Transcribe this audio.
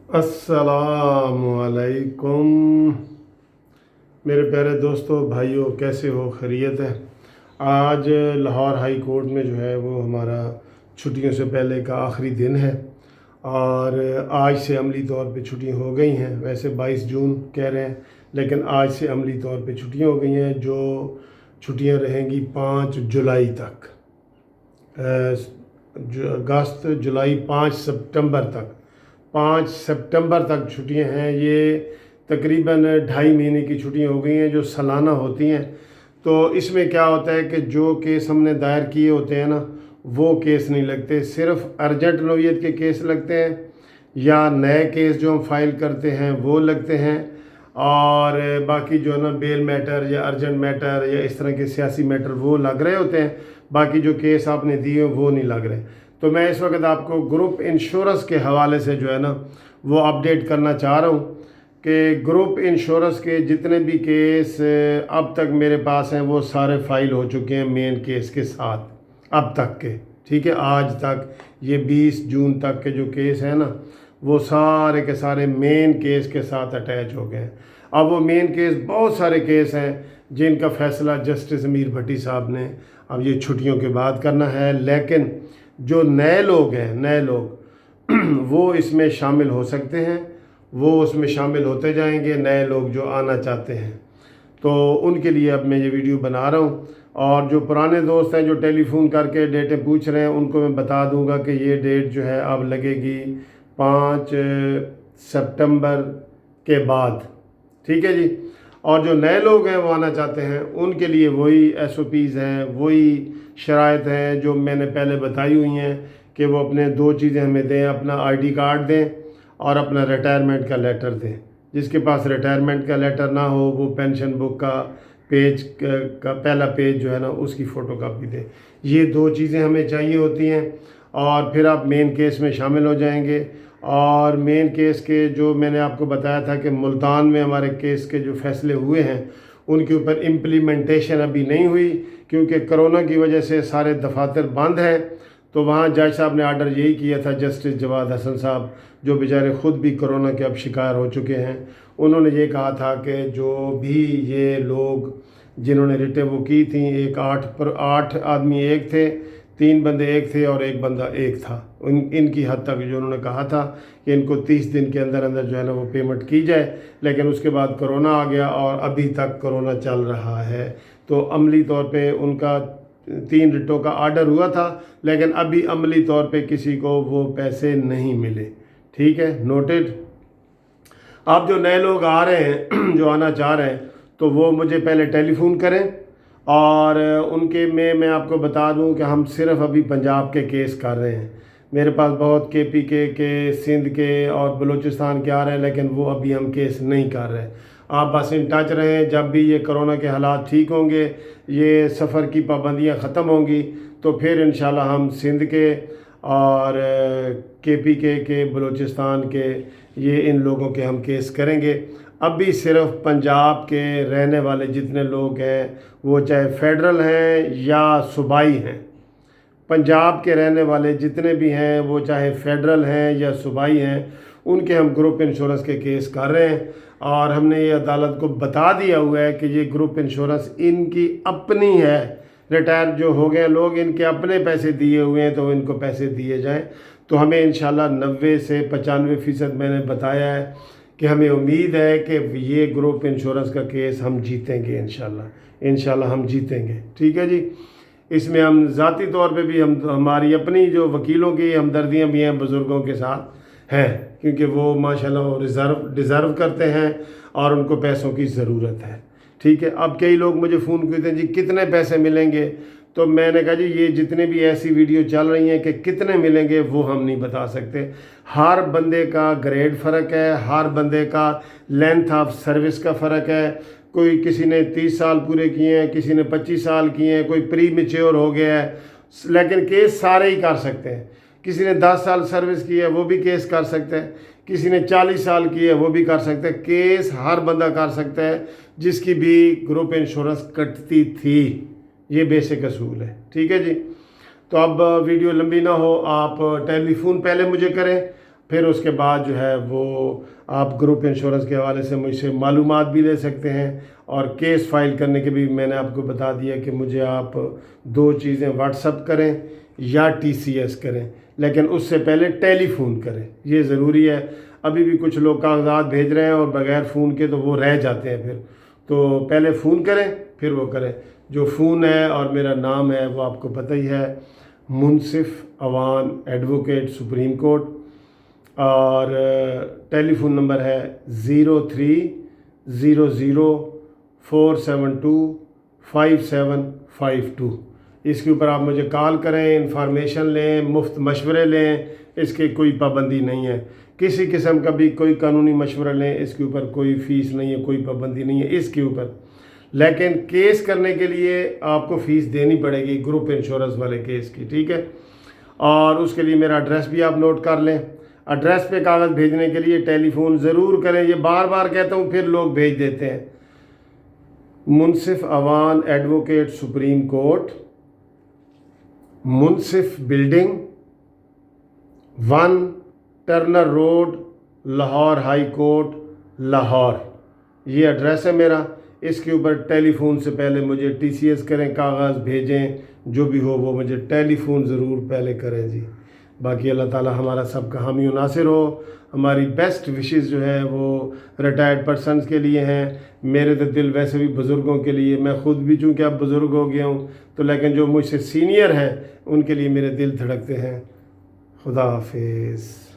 अस्सलामुअलैकुम मेरे प्यारे दोस्तों भाइयों, कैसे हो? खैरियत है। आज लाहौर हाई कोर्ट में जो है वो हमारा छुट्टियों से पहले का आखिरी दिन है और आज से अमली तौर पे छुट्टियां हो गई हैं। वैसे 22 जून कह रहे हैं, लेकिन आज से अमली तौर पे छुट्टियां हो गई हैं, जो छुट्टियां रहेंगी 5 जुलाई तक। अगस्त, जुलाई, 5 सितंबर तक। 5 सितंबर तक छुट्टियां हैं। ये तकरीबन 2.5 महीने की छुट्टियां हो गई हैं जो सालाना होती हैं। तो इसमें क्या होता है कि जो केस हमने दायर किए होते हैं ना, वो केस नहीं लगते, सिर्फ अर्जेंट नौयत के केस लगते हैं या नए केस जो हम फाइल करते हैं वो लगते हैं। और बाकी जो है ना बेल मैटर या अर्जेंट मैटर या इस तरह के सियासी मैटर वो लग रहे होते हैं। बाकी जो केस आपने दिए वो नहीं लग रहे। तो मैं इस वक्त आपको ग्रुप इंश्योरेंस के हवाले से जो है ना वो अपडेट करना चाह रहा हूँ कि ग्रुप इंश्योरेंस के जितने भी केस अब तक मेरे पास हैं वो सारे फाइल हो चुके हैं मेन केस के साथ अब तक के। ठीक है, आज तक ये 20 जून तक के जो केस हैं ना वो सारे के सारे मेन केस के साथ अटैच हो गए हैं। अब वो मेन केस, बहुत सारे केस हैं जिनका फ़ैसला जस्टिस अमीर भट्टी साहब ने अब ये छुट्टियों के बाद करना है। लेकिन जो नए लोग हैं, नए लोग वो इसमें शामिल हो सकते हैं, वो उसमें शामिल होते जाएंगे, नए लोग जो आना चाहते हैं। तो उनके लिए अब मैं ये वीडियो बना रहा हूँ। और जो पुराने दोस्त हैं जो टेलीफोन करके डेटें पूछ रहे हैं उनको मैं बता दूंगा कि ये डेट जो है अब लगेगी 5 सितंबर के बाद। ठीक है जी। और जो नए लोग हैं वो आना चाहते हैं उनके लिए वही SOPs हैं, वही शराइत हैं जो मैंने पहले बताई हुई हैं कि वो अपने 2 चीज़ें हमें दें, अपना ID कार्ड दें और अपना रिटायरमेंट का लेटर दें। जिसके पास रिटायरमेंट का लेटर ना हो वो पेंशन बुक का पेज का पहला पेज जो है ना उसकी फ़ोटो कापी दें। ये 2 चीज़ें हमें चाहिए होती हैं और फिर आप मेन केस में शामिल हो जाएंगे। और मेन केस के जो मैंने आपको बताया था कि मुल्तान में हमारे केस के जो फैसले हुए हैं उनके ऊपर इम्प्लीमेंटेशन अभी नहीं हुई क्योंकि कोरोना की वजह से सारे दफातर बंद हैं। तो वहाँ जज साहब ने आर्डर यही किया था, जस्टिस जवाद हसन साहब जो बेचारे ख़ुद भी कोरोना के अब शिकार हो चुके हैं, उन्होंने ये कहा था कि जो भी ये लोग जिन्होंने रिटें वो की थी, 8 आदमी एक थे, 3 बंदे एक थे और 1 बंदा एक था, इनकी हद तक जो उन्होंने कहा था कि इनको 30 दिन के अंदर अंदर जो है ना वो पेमेंट की जाए। लेकिन उसके बाद कोरोना आ गया और अभी तक कोरोना चल रहा है। तो अमली तौर पे उनका 3 रिटों का आर्डर हुआ था लेकिन अभी अमली तौर पे किसी को वो पैसे नहीं मिले। ठीक है, नोटेड। अब जो नए लोग आ रहे हैं जो आना चाह रहे हैं तो वो मुझे पहले टेलीफोन करें और उनके में मैं आपको बता दूं कि हम सिर्फ अभी पंजाब के केस कर रहे हैं। मेरे पास बहुत KP के सिंध के और बलूचिस्तान के आ रहे हैं लेकिन वो अभी हम केस नहीं कर रहे। आप बस इन टच रहें, जब भी ये कोरोना के हालात ठीक होंगे, ये सफ़र की पाबंदियां ख़त्म होंगी तो फिर इंशाल्लाह हम सिंध के और KP के बलूचिस्तान के ये इन लोगों के हम केस करेंगे। अभी सिर्फ पंजाब के रहने वाले जितने लोग हैं वो चाहे फेडरल हैं या सूबाई हैं, पंजाब के रहने वाले जितने भी हैं वो चाहे फेडरल हैं या सूबाई हैं, उनके हम ग्रुप इंश्योरेंस के केस कर रहे हैं। और हमने ये अदालत को बता दिया हुआ है कि ये ग्रुप इंश्योरेंस इनकी अपनी है। रिटायर जो हो गए लोग इनके अपने पैसे दिए हुए हैं तो इनको पैसे दिए जाएं। तो हमें इंशाल्लाह 90 से 95% मैंने बताया है कि हमें उम्मीद है कि ये ग्रुप इंश्योरेंस का केस हम जीतेंगे इंशाल्लाह हम जीतेंगे। ठीक है जी। इसमें हम ज़ाती तौर पे भी हम हमारी अपनी जो वकीलों की हमदर्दियाँ भी हैं बुज़ुर्गों के साथ हैं क्योंकि वो माशाल्लाह डिज़र्व करते हैं और उनको पैसों की ज़रूरत है। ठीक है। अब कई लोग मुझे फ़ोन करते हैं जी कितने पैसे मिलेंगे, तो मैंने कहा जी ये जितने भी ऐसी वीडियो चल रही हैं कि कितने मिलेंगे वो हम नहीं बता सकते। हर बंदे का ग्रेड फ़र्क है, हर बंदे का लेंथ ऑफ सर्विस का फ़र्क है। कोई किसी ने 30 साल पूरे किए हैं, किसी ने 25 साल किए हैं, कोई प्री मैच्योर हो गया है, लेकिन केस सारे ही कर सकते हैं। किसी ने 10 साल सर्विस की है वो भी केस कर सकते हैं, किसी ने 40 साल की है वो भी कर सकते हैं। केस हर बंदा कर सकता है जिसकी भी ग्रुप इंश्योरेंस कटती थी। ये बेसिक असूल है। ठीक है जी। तो अब वीडियो लंबी ना हो, आप टेलीफोन पहले मुझे करें پھر اس کے بعد جو ہے وہ آپ گروپ انشورنس کے حوالے سے مجھ سے معلومات بھی لے سکتے ہیں، اور کیس فائل کرنے کے بھی میں نے آپ کو بتا دیا کہ مجھے آپ 2 چیزیں واٹس اپ کریں یا ٹی سی ایس کریں، لیکن اس سے پہلے ٹیلی فون کریں، یہ ضروری ہے۔ ابھی بھی کچھ لوگ کاغذات بھیج رہے ہیں اور بغیر فون کے تو وہ رہ جاتے ہیں، پھر تو پہلے فون کریں پھر وہ کریں۔ جو فون ہے اور میرا نام ہے وہ آپ کو پتہ ہی ہے، منصف اوان ایڈوکیٹ سپریم کورٹ، اور ٹیلی فون نمبر ہے 0300472572۔ اس کے اوپر آپ مجھے کال کریں، انفارمیشن لیں، مفت مشورے لیں، اس کی کوئی پابندی نہیں ہے، کسی قسم کا بھی کوئی قانونی مشورہ لیں، اس کے اوپر کوئی فیس نہیں ہے، کوئی پابندی نہیں ہے اس کے اوپر۔ لیکن کیس کرنے کے لیے آپ کو فیس دینی پڑے گی گروپ انشورنس والے کیس کی، ٹھیک ہے؟ اور اس کے لیے میرا ایڈریس بھی آپ نوٹ کر لیں۔ ایڈریس پہ کاغذ بھیجنے کے لیے ٹیلی فون ضرور کریں، یہ بار بار کہتا ہوں پھر لوگ بھیج دیتے ہیں۔ Munsif Awan advocate supreme court, Munsif building, 1 Turner road, Lahore high court, Lahore, یہ ایڈریس ہے میرا۔ اس کے اوپر ٹیلی فون سے پہلے مجھے ٹی سی ایس کریں، کاغذ بھیجیں، جو بھی ہو وہ مجھے ٹیلی فون ضرور پہلے کریں جی۔ باقی اللہ تعالی ہمارا سب کا حامی و ناصر ہو۔ ہماری بیسٹ وشز جو ہے وہ ریٹائرڈ پرسنز کے لیے ہیں، میرے تو دل ویسے بھی بزرگوں کے لیے، میں خود بھی چونکہ اب بزرگ ہو گیا ہوں تو، لیکن جو مجھ سے سینئر ہیں ان کے لیے میرے دل دھڑکتے ہیں۔ خدا حافظ۔